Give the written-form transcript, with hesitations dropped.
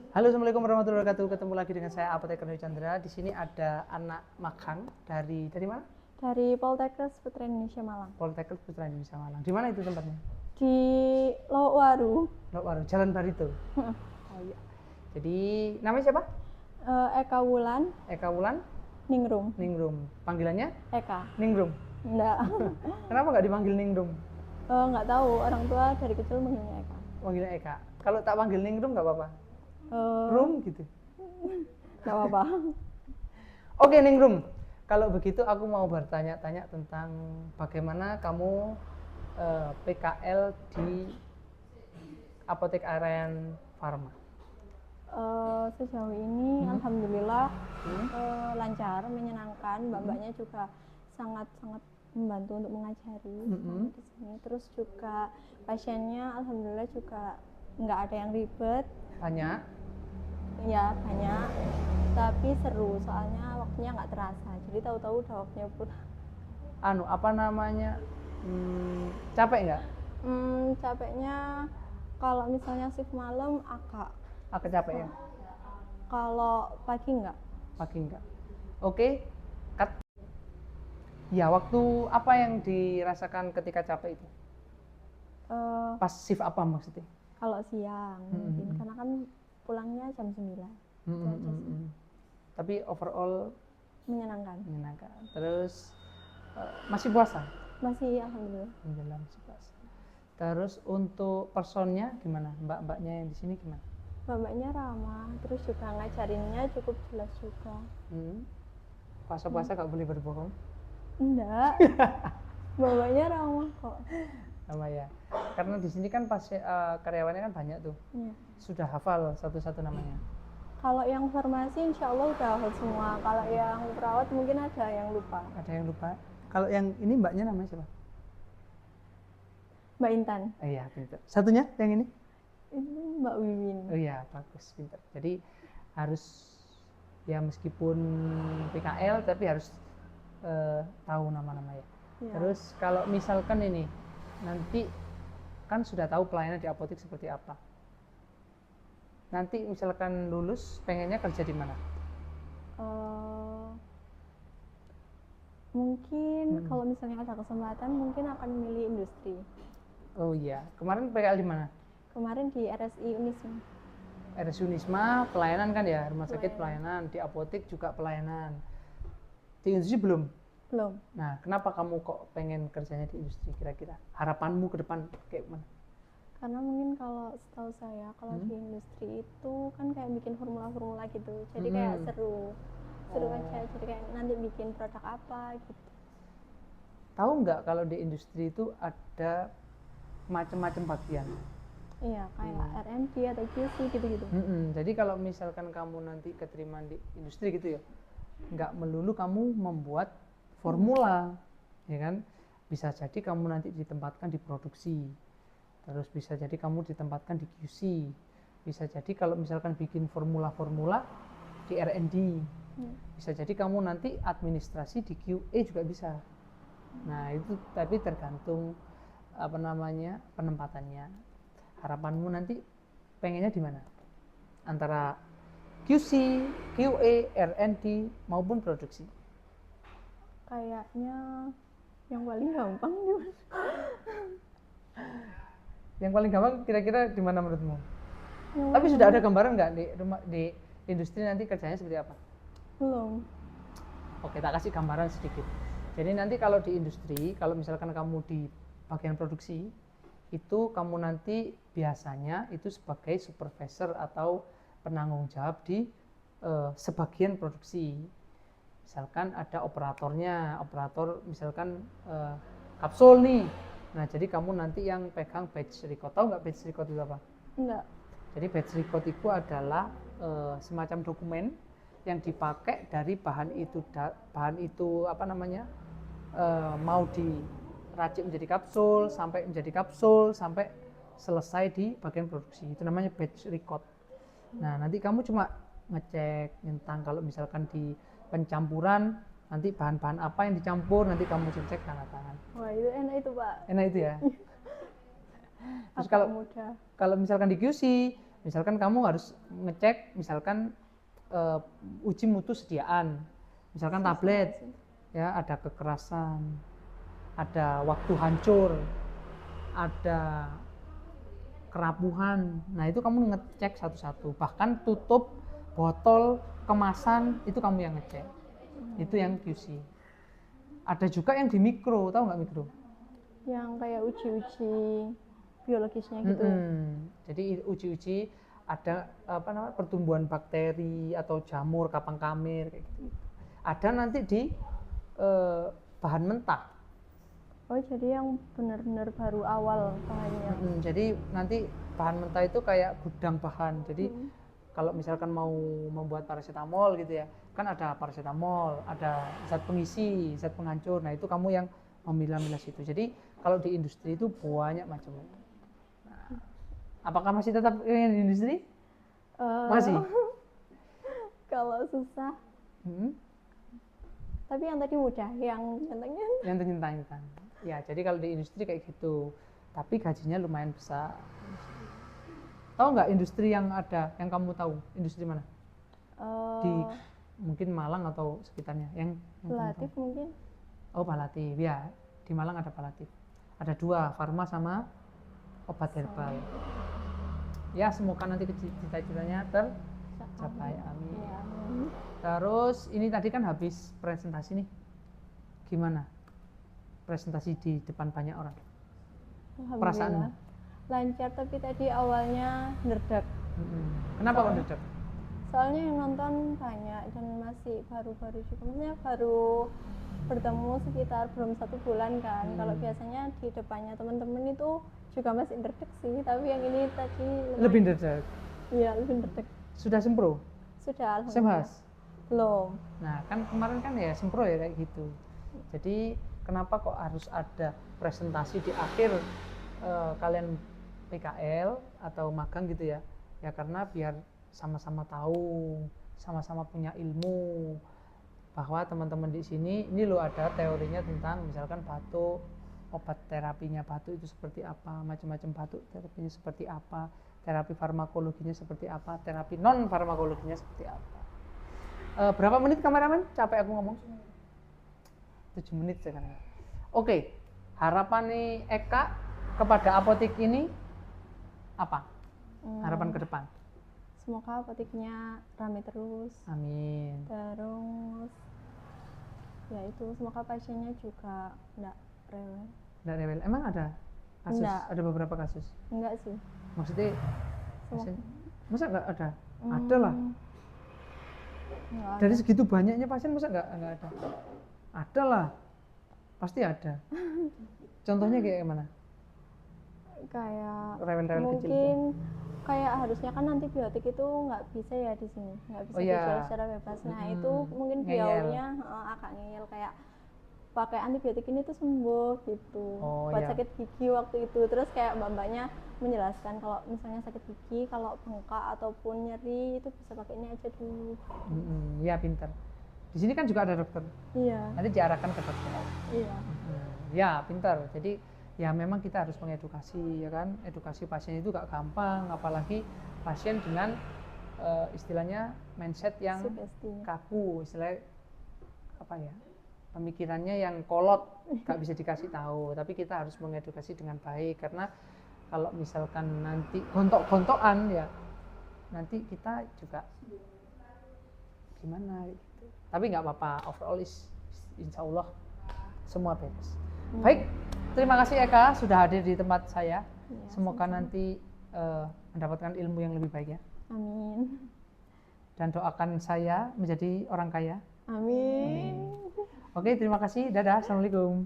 Halo, assalamualaikum warahmatullahi wabarakatuh. Ketemu lagi dengan saya Apoteker Dwi Chandra. Di sini ada anak magang dari mana? Dari Poltekkes Putra Indonesia Malang. Poltekkes Putra Indonesia Malang. Di mana itu tempatnya? Di Lowokwaru. Lowokwaru, Jalan Barito. Oh iya. Jadi namanya siapa? Eka Wulan. Eka Wulan. Ningrum. Ningrum. Panggilannya? Eka. Ningrum. Enggak. Kenapa nggak dipanggil Ningrum? Nggak tahu. Orang tua dari kecil manggilnya Eka. Panggilnya Eka. Kalau tak panggil Ningrum nggak apa-apa? Rum gitu. Nggak apa-apa. Oke, Ningrum. Kalau begitu aku mau bertanya-tanya tentang bagaimana kamu PKL di Apotek Aren Pharma. Sejauh ini alhamdulillah lancar, menyenangkan. Mbak-mbaknya juga sangat-sangat membantu untuk mengajari di sini. Terus juga pasiennya alhamdulillah juga nggak ada yang ribet. Banyak? Ya banyak, tapi seru soalnya waktunya nggak terasa. Jadi tahu-tahu udah waktunya pulang. Apa namanya? Capek nggak? Capeknya kalau misalnya shift malam agak capek ya? Kalau pagi nggak. Pagi nggak. Oke, cut. Ya, waktu apa yang dirasakan ketika capek itu? Pas shift apa maksudnya? Kalau siang mungkin, karena kan pulangnya jam 9. Tapi overall menyenangkan. Terus masih puasa? Masih, alhamdulillah. Alhamdulillah masih puasa. Terus untuk personnya gimana? Mbak-mbaknya yang di sini gimana? Mbak-mbaknya ramah, terus juga ngajarinnya cukup jelas juga. Puasa-puasa nggak boleh berbohong? Enggak. Mbak-mbaknya ramah kok. Ramah ya. Karena di sini kan karyawannya kan banyak tuh. Iya. Sudah hafal satu-satu namanya? Kalau yang farmasi insya Allah udah hafal semua. Kalau yang perawat mungkin ada yang lupa. Ada yang lupa. Kalau yang ini mbaknya namanya siapa? Mbak Intan. Iya, pintar. Satunya yang ini? Ini Mbak Wiwin. Oh iya, bagus, pintar. Jadi harus ya meskipun PKL tapi harus tahu nama-nama ya. Terus kalau misalkan ini nanti kan sudah tahu pelayanan di apotek seperti apa. Nanti misalkan lulus pengennya kerja di mana? Mungkin kalau misalnya ada kesempatan mungkin akan memilih industri. Oh iya, kemarin PKL di mana? Kemarin di RSI Unisma. RSI Unisma pelayanan kan ya, rumah sakit pelayanan, di apotek juga pelayanan. Di industri belum? Belum. Nah, kenapa kamu kok pengen kerjanya di industri kira-kira? Harapanmu ke depan kayak mana? Karena mungkin kalau setahu saya kalau di industri itu kan kayak bikin formula-formula gitu. Jadi kayak seru aja. Jadi kayak nanti bikin produk apa gitu. Tahu nggak kalau di industri itu ada macam-macam bagian? Iya, kayak R&D atau QC gitu-gitu. Jadi kalau misalkan kamu nanti keterima di industri gitu ya, nggak melulu kamu membuat formula, ya kan? Bisa jadi kamu nanti ditempatkan di produksi, terus bisa jadi kamu ditempatkan di QC, bisa jadi kalau misalkan bikin formula-formula di R&D, bisa jadi kamu nanti administrasi di QA juga bisa. Nah itu tapi tergantung penempatannya. Harapanmu nanti pengennya di mana? Antara QC, QA, R&D maupun produksi? Kayaknya yang paling gampang gimana? Yang paling gampang kira-kira di mana menurutmu? Tapi sudah ada gambaran nggak di industri nanti kerjanya seperti apa? Belum. Oke, tak kasih gambaran sedikit. Jadi nanti kalau di industri, kalau misalkan kamu di bagian produksi, itu kamu nanti biasanya itu sebagai supervisor atau penanggung jawab di sebagian produksi. Misalkan ada operator misalkan kapsul nih. Nah jadi kamu nanti yang pegang batch record. Tahu nggak batch record itu apa? Enggak. Jadi batch record itu adalah semacam dokumen yang dipakai dari bahan itu mau diracik menjadi kapsul sampai selesai di bagian produksi. Itu namanya batch record. Nah nanti kamu cuma ngecek tentang kalau misalkan di pencampuran nanti bahan-bahan apa yang dicampur, nanti kamu cek tanda tangan. Wah itu enak itu Pak. Enak itu ya. Terus kalau misalkan di QC Misalkan kamu harus ngecek, misalkan uji mutu sediaan, misalkan tablet, ya ada kekerasan, ada waktu hancur, ada kerapuhan. Nah itu kamu ngecek satu-satu. Bahkan tutup botol kemasan itu kamu yang ngecek. Itu yang QC. Ada juga yang di mikro, tahu nggak mikro? Yang kayak uji-uji biologisnya gitu. Jadi uji-uji ada apa namanya pertumbuhan bakteri atau jamur kapang kamir kayak gitu. Ada nanti di bahan mentah. Oh jadi yang benar-benar baru awal bahannya. Jadi nanti bahan mentah itu kayak gudang bahan. Jadi kalau misalkan mau membuat paracetamol gitu ya, kan ada paracetamol, ada zat pengisi, zat penghancur. Nah itu kamu yang memilah-milah situ. Jadi kalau di industri itu banyak macam-macam. Nah, apakah masih tetap ingin di industri? Masih. Kalau susah. Tapi yang tadi mudah, yang nyentang-nyentang. Ya, jadi kalau di industri kayak gitu. Tapi gajinya lumayan besar. Tahu nggak industri yang ada, yang kamu tahu? Industri mana? Di mungkin Malang atau sekitarnya. Yang Palatif mungkin? Oh, Palatif. Ya, di Malang ada Palatif. Ada 2, farma sama obat herbal. Ya, semoga nanti cita-citanya tercapai. Amin. Ya. Terus ini tadi kan habis presentasi nih. Gimana? Presentasi di depan banyak orang. Perasaan? Lancar, tapi tadi awalnya nerdek. Kenapa kok nerdek? Soalnya yang nonton banyak dan masih baru-baru juga. Maksudnya baru bertemu sekitar belum 1 bulan kan. Kalau biasanya di depannya teman-teman itu juga masih nerdek sih. Tapi yang ini tadi lebih nerdek. Iya, lebih nerdek. Sudah sempro? Sudah. Semhas? Belum. Nah kan kemarin kan ya sempro ya kayak gitu. Jadi kenapa kok harus ada presentasi di akhir kalian PKL atau magang gitu ya? Ya karena biar sama-sama tahu, sama-sama punya ilmu bahwa teman-teman di sini ini loh ada teorinya tentang misalkan batuk, obat terapinya batuk itu seperti apa, macam-macam batuk terapinya seperti apa, terapi farmakologinya seperti apa, terapi non farmakologinya seperti apa. Berapa menit kameramen? Capek aku ngomong. 7 menit sekarang. Oke, harapan nih Eka kepada apotek ini apa? Harapan ke depan? Semoga apoteknya ramai terus. Amin. Terus ya itu semoga pasiennya juga enggak rewel. Enggak rewel. Emang ada kasus? Enggak. Ada beberapa kasus? Enggak sih. Maksudnya pasien, masa enggak ada? Ada lah. Dari segitu banyaknya pasien masa enggak ada? Ada lah. Pasti ada. Contohnya kayak gimana? Kayak rewel-rewel mungkin kecil itu. Kayak harusnya kan antibiotik itu nggak bisa ya di sini, nggak bisa dijual secara bebas. Nah itu mungkin beliaunya agak ngeyel kayak pakai antibiotik ini tuh sembuh gitu buat sakit gigi waktu itu. Terus kayak mbak-mbaknya menjelaskan kalau misalnya sakit gigi, kalau bengkak ataupun nyeri itu bisa pakai ini aja dulu. Iya pintar. Di sini kan juga ada dokter. Iya. Nanti diarahkan ke dokter. Iya. Ya pintar. Jadi ya memang kita harus mengedukasi ya kan. Edukasi pasien itu gak gampang, apalagi pasien dengan istilahnya mindset yang kaku, istilahnya apa ya? Pemikirannya yang kolot, gak bisa dikasih tahu. Tapi kita harus mengedukasi dengan baik karena kalau misalkan nanti gontok-gontokan ya nanti kita juga gimana gitu. Tapi nggak apa-apa, overall insya Allah semua beres. Baik, terima kasih Eka sudah hadir di tempat saya. Ya, semoga nanti mendapatkan ilmu yang lebih baik ya. Amin. Dan doakan saya menjadi orang kaya. Amin. Oke, terima kasih. Dadah, assalamualaikum.